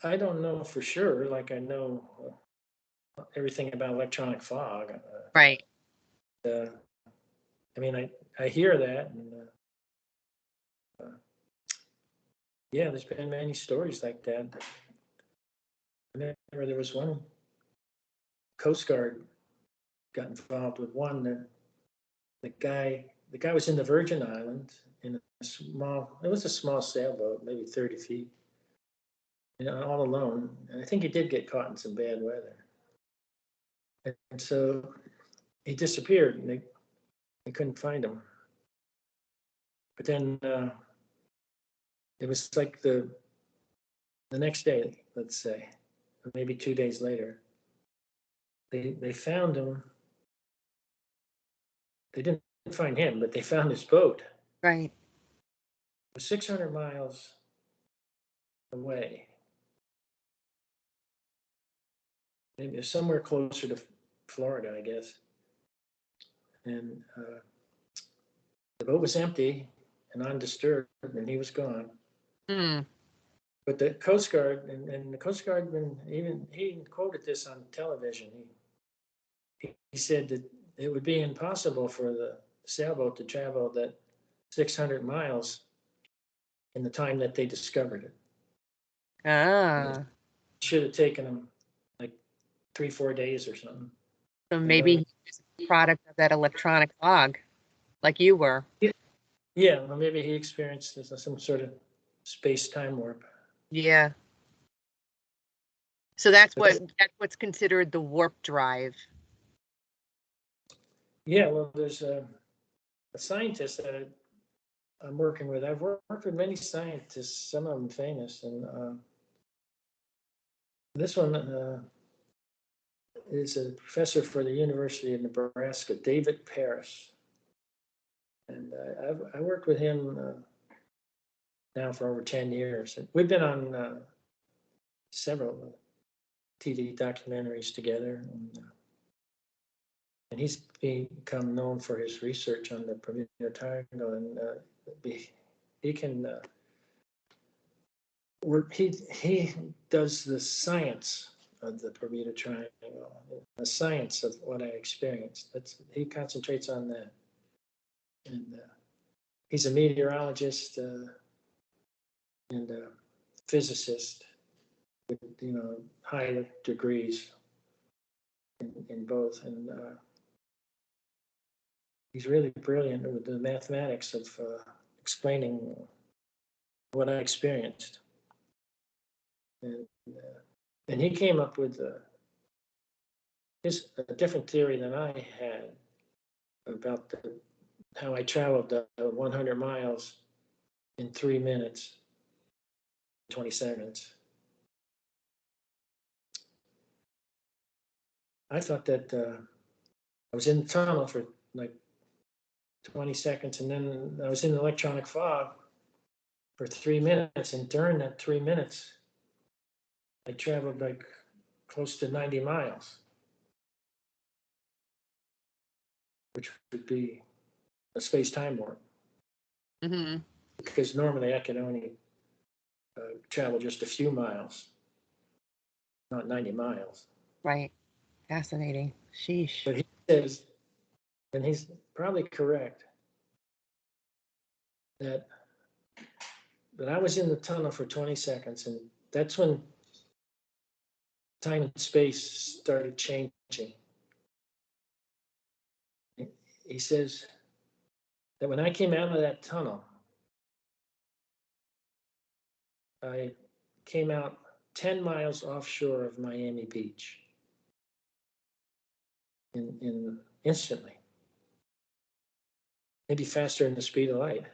I don't know for sure. Like I know everything about electronic fog. Right. I mean, I hear that, and yeah, there's been many stories like that. I remember there was one Coast Guard got involved with one that the guy was in the Virgin Islands in it was a small sailboat, maybe 30 feet, all alone. And I think he did get caught in some bad weather. And so he disappeared, and they couldn't find him. But then it was like the next day, let's say, or maybe 2 days later, they found him. They didn't find him, but they found his boat. Right. It was 600 miles away. Maybe somewhere closer to Florida, I guess. And the boat was empty and undisturbed, and he was gone. Hmm. But the Coast Guard and the Coast Guard, he quoted this on television. He said that it would be impossible for the sailboat to travel that 600 miles in the time that they discovered it. Ah. It should have taken them like 3-4 days or something. So maybe he's a product of that electronic fog, like you were. Yeah, well, maybe he experienced some sort of space-time warp. Yeah. So that's what's considered the warp drive. Yeah, well, there's a scientist that I'm working with. I've worked with many scientists, some of them famous, and this one is a professor for the University of Nebraska, David Paris. And I worked with him now for over 10 years. We've been on several TV documentaries together. And he's become known for his research on the Bermuda Triangle. And he can work, he does the science of the Bermuda Triangle, the science of what I experienced. He concentrates on that. And he's a meteorologist and a physicist with high degrees in both, and he's really brilliant with the mathematics of explaining what I experienced, and and he came up with a different theory than I had about how I traveled 100 miles in 3 minutes, 20 seconds. I thought that I was in the tunnel for like 20 seconds, and then I was in the electronic fog for 3 minutes, and during that 3 minutes, I traveled like close to 90 miles, which would be a space-time warp. Mm-hmm. Because normally I can only travel just a few miles, not 90 miles. Right. Fascinating. Sheesh. But he says, and he's probably correct, that I was in the tunnel for 20 seconds, and that's when time and space started changing. He says that when I came out of that tunnel, I came out 10 miles offshore of Miami Beach instantly, maybe faster than the speed of light,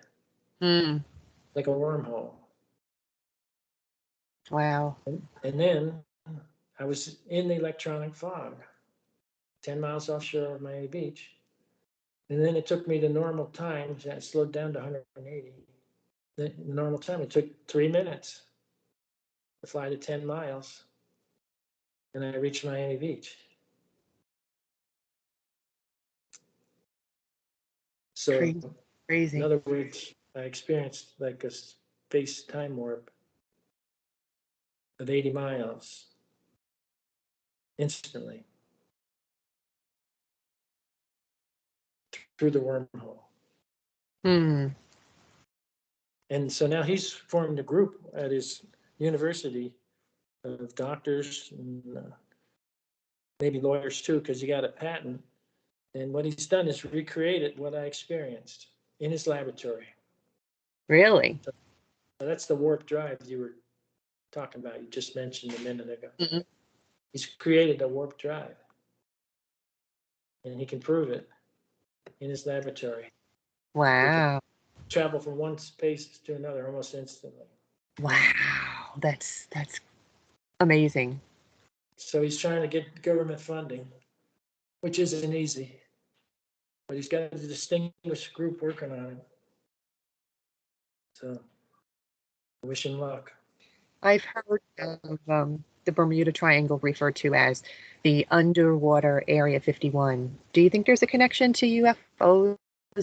like a wormhole. Wow. And then I was in the electronic fog, 10 miles offshore of Miami Beach. And then it took me to normal time. I slowed down to 180. The normal time, it took 3 minutes to fly to 10 miles. And I reached Miami Beach. So, Crazy. in Crazy. other words, I experienced like a space time warp of 80 miles instantly through the wormhole. Hmm. And so now he's formed a group at his university of doctors and maybe lawyers too, because he got a patent. And what he's done is recreated what I experienced in his laboratory. Really? So that's the warp drive you were talking about. You just mentioned a minute ago. Mm-hmm. He's created a warp drive, and he can prove it in his laboratory. He can Wow. travel from one space to another almost instantly. Wow. That's amazing. So he's trying to get government funding, which isn't easy, but he's got a distinguished group working on it. So I wish him luck. I've heard of the Bermuda Triangle referred to as the underwater Area 51. Do you think there's a connection to UFOs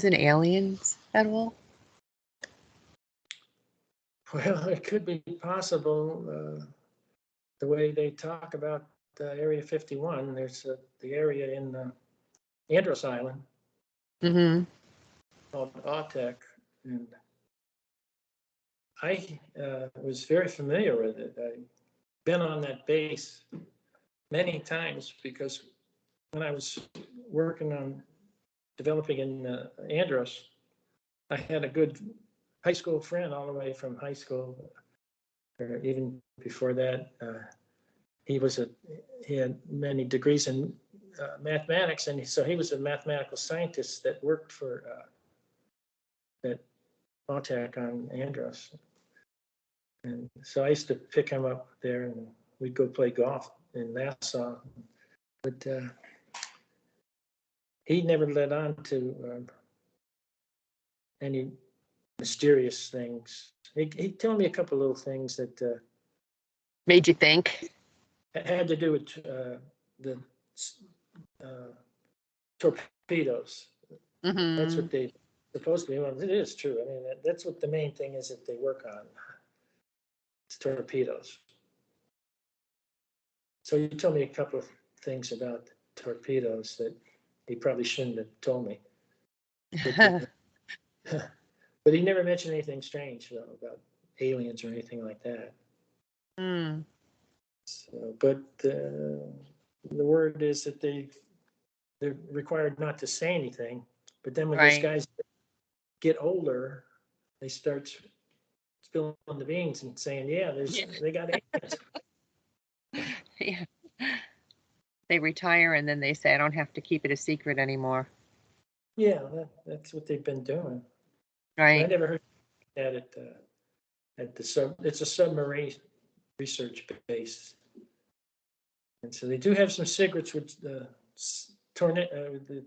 and aliens at all? Well, it could be possible. The way they talk about Area 51, there's the area in Andros Island Mm-hmm. called Autek, and I was very familiar with it. I've been on that base many times because when I was working on developing in Andros, I had a good high school friend all the way from high school, or even before that. He had many degrees in mathematics, and so he was a mathematical scientist that worked for at Autek on Andros. And so I used to pick him up there, and we'd go play golf in Nassau. But he never led on to any mysterious things. He told me a couple little things that Made you think? had to do with the torpedoes. That's Mm-hmm. what they supposed to be. Well, it is true. I mean, that's what the main thing is that they work on. It's torpedoes. So you told me a couple of things about torpedoes that he probably shouldn't have told me. But he never mentioned anything strange though, about aliens or anything like that. Mm. So, but the word is that they're required not to say anything. But then when these Right. guys get older, they start spilling the beans and saying, "Yeah, Yeah. they got aliens." Yeah. They retire and then they say, I don't have to keep it a secret anymore. Yeah, that's what they've been doing. But I Right. never heard that at the it's a submarine research base, and so they do have some secrets with the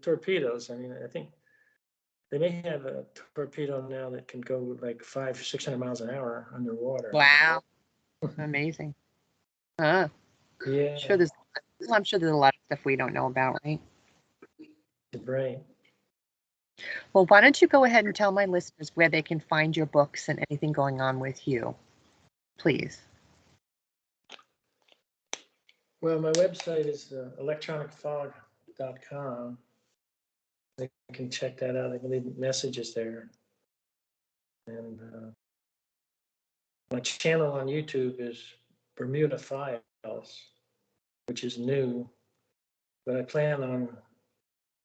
torpedoes. I mean, I think They may have a torpedo now that can go like 500 or 600 miles an hour underwater. Wow. Amazing. Yeah. I'm sure there's a lot of stuff we don't know about, right? Right. Well, why don't you go ahead and tell my listeners where they can find your books and anything going on with you, please. Well, my website is electronicfog.com. They can check that out. I can leave messages there. And my channel on YouTube is Bermuda Files, which is new. But I plan on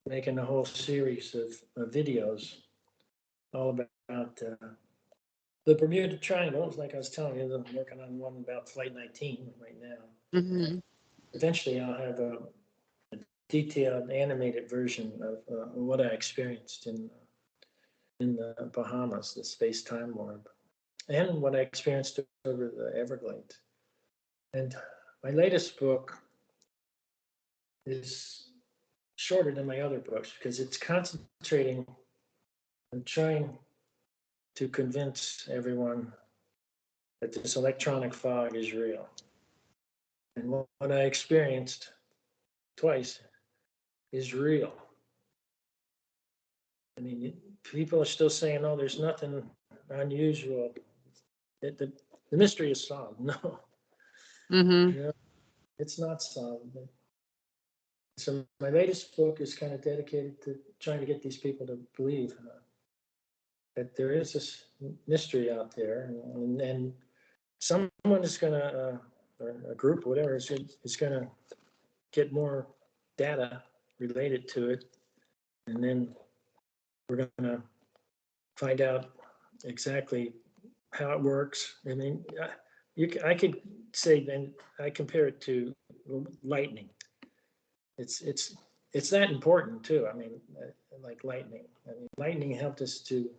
making a whole series of videos all about the Bermuda Triangle. Like I was telling you, I'm working on one about Flight 19 right now. Mm-hmm. Eventually, I'll have a detailed animated version of what I experienced in the Bahamas, the space-time warp, and what I experienced over the Everglades. And my latest book is shorter than my other books because it's concentrating on trying to convince everyone that this electronic fog is real. And what I experienced twice is real. I mean, people are still saying, "Oh, there's nothing unusual." The mystery is solved. No, Mm-hmm. no, it's not solved. So my latest book is kind of dedicated to trying to get these people to believe that there is this mystery out there, and someone is going to, or a group, or whatever, is going to get more data related to it, and then we're going to find out exactly how it works. I mean, I could say then I compare it to lightning. It's that important too. I mean, like lightning. I mean, lightning helped us to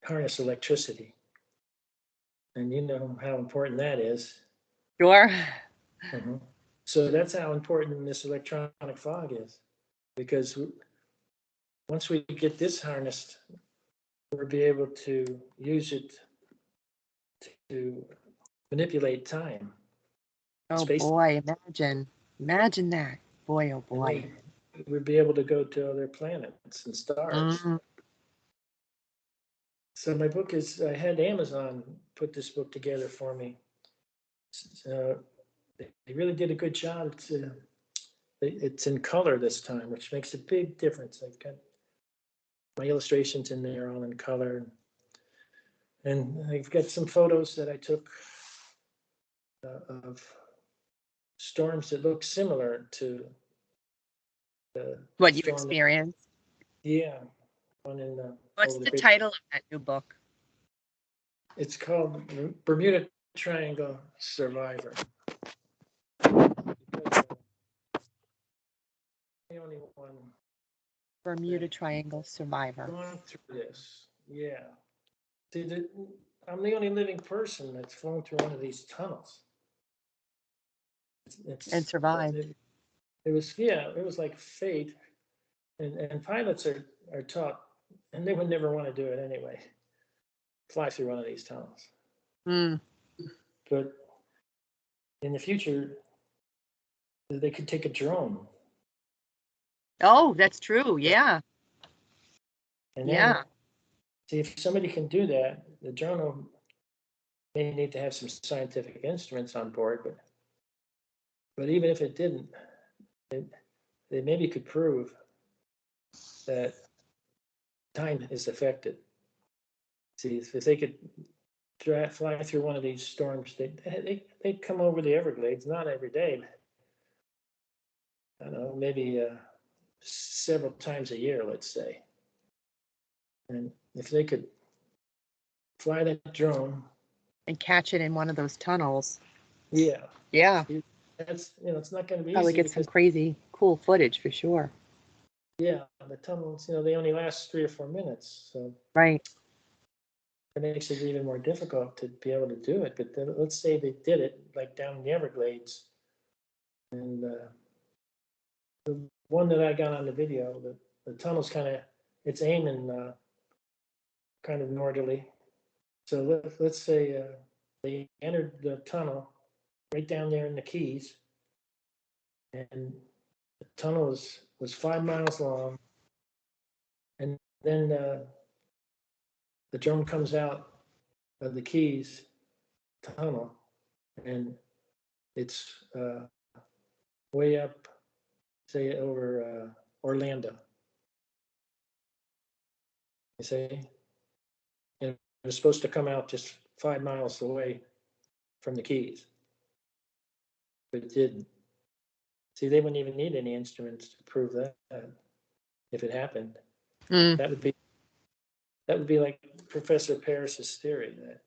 harness electricity, and you know how important that is. Sure. Mhm. So that's how important this electronic fog is, because once we get this harnessed, we'll be able to use it to manipulate time. Oh Space, boy, imagine that. Boy, oh and boy. we'd be able to go to other planets and stars. Mm. So my book is, I had Amazon put this book together for me. They really did a good job. It's in color this time, which makes a big difference. I've got my illustrations in there all in color. And I've got some photos that I took of storms that look similar to the What you storm. experienced. Yeah, one in What's over the Great. title of that new book? It's called Bermuda Triangle Survivor. Because, the only one Bermuda Triangle Survivor. gone through this. Yeah. See, I'm the only living person that's flown through one of these tunnels. And survived. It was like fate. And pilots are taught, and they would never want to do it anyway, fly through one of these tunnels. Mm. But in the future, they could take a drone. Oh, that's true. Yeah. And then, Yeah. see, if somebody can do that, the drone may need to have some scientific instruments on board, but even if it didn't, they maybe could prove that time is affected. See, if they could fly through one of these storms, they'd come over the Everglades, not every day, but I don't know, maybe several times a year, let's say. And if they could fly that drone, And catch it in one of those tunnels. yeah, Yeah. that's, it's not going to be Probably easy get some because, crazy cool footage for sure. yeah, the tunnels, they only last 3 or 4 minutes, so Right. it makes it even more difficult to be able to do it. But then, let's say they did it like down in the Everglades, and the one that I got on the video, the tunnel's it's aiming kind of northerly. So let's say they entered the tunnel right down there in the Keys, and the tunnel was 5 miles long, and then the drone comes out of the Keys tunnel, and it's way up, say, over Orlando. You see, and it was supposed to come out just 5 miles away from the Keys, but it didn't. See, they wouldn't even need any instruments to prove that if it happened. Mm. That would be like Professor Paris's theory that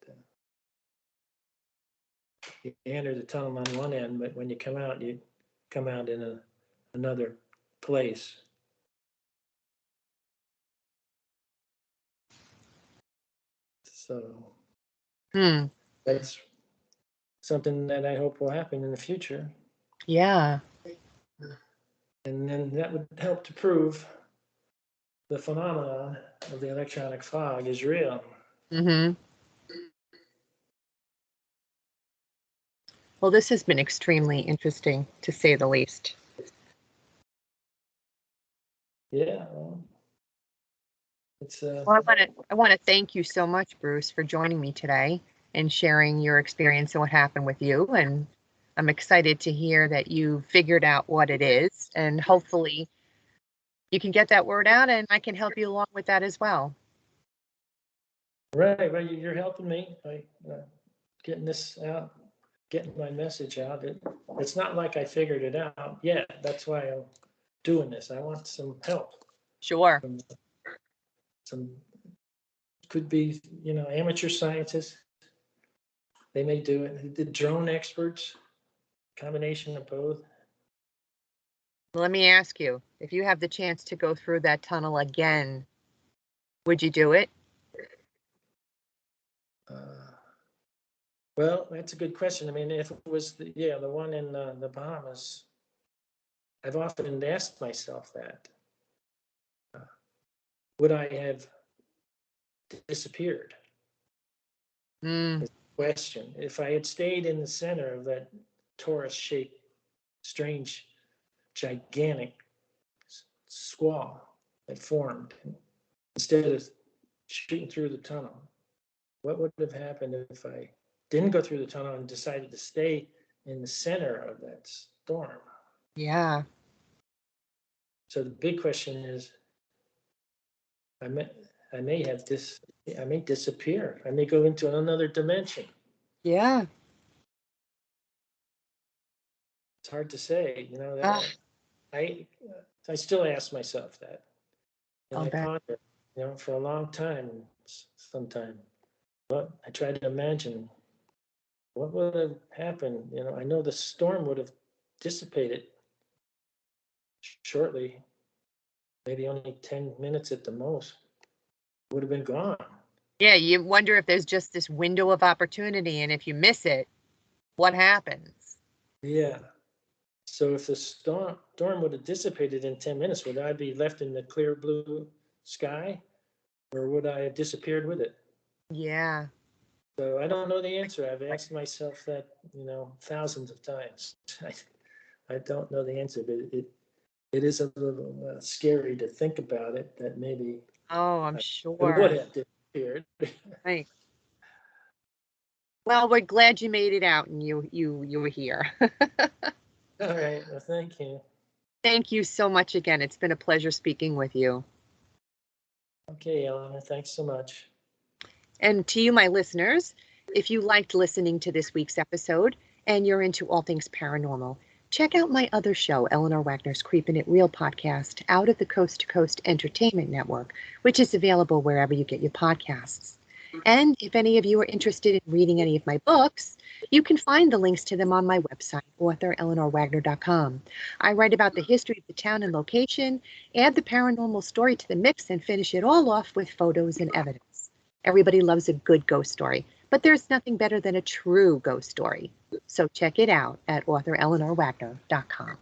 you enter the tunnel on one end, but when you come out in another place. So that's something that I hope will happen in the future. Yeah. And then that would help to prove the phenomenon of the electronic fog is real. Mm-hmm. Well, this has been extremely interesting, to say the least. Yeah. It's Well, I want to thank you so much, Bruce, for joining me today and sharing your experience and what happened with you. And I'm excited to hear that you figured out what it is, and hopefully you can get that word out, and I can help you along with that as well. right. Well, you're helping me by getting this out, getting my message out. It's not like I figured it out yet. That's why I'm doing this. I want some help. Sure. From some could be, amateur scientists. They may do it. The drone experts, combination of both. Let me ask you, if you have the chance to go through that tunnel again, would you do it? Well, that's a good question. I mean, if it was the one in the Bahamas, I've often asked myself that. Would I have disappeared? Mm. Question. If I had stayed in the center of that torus-shaped, strange, gigantic squall that formed, instead of shooting through the tunnel, what would have happened if I didn't go through the tunnel and decided to stay in the center of that storm? Yeah. So the big question is, I may disappear. I may go into another dimension. Yeah. It's hard to say, that I still ask myself that. And I ponder, for a long time, sometime. But I try to imagine what would have happened. I know the storm would have dissipated shortly, maybe only 10 minutes at the most, would have been gone. Yeah, you wonder if there's just this window of opportunity, and if you miss it, what happens? Yeah. So if the storm would have dissipated in 10 minutes, would I be left in the clear blue sky, or would I have disappeared with it? Yeah. So I don't know the answer. I've asked myself that, thousands of times. I don't know the answer, but it is a little scary to think about it, that maybe Oh, I'm I sure. would have disappeared. Right. Well, we're glad you made it out and you were here. All right. Well, thank you. Thank you so much again. It's been a pleasure speaking with you. Okay, Eleanor, thanks so much. And to you, my listeners, if you liked listening to this week's episode and you're into all things paranormal, check out my other show, Eleanor Wagner's Creepin' It Real podcast, out of the Coast to Coast Entertainment Network, which is available wherever you get your podcasts. And if any of you are interested in reading any of my books, you can find the links to them on my website, authoreleanorwagner.com. I write about the history of the town and location, add the paranormal story to the mix, and finish it all off with photos and evidence. Everybody loves a good ghost story, but there's nothing better than a true ghost story. So check it out at authoreleanorwagner.com.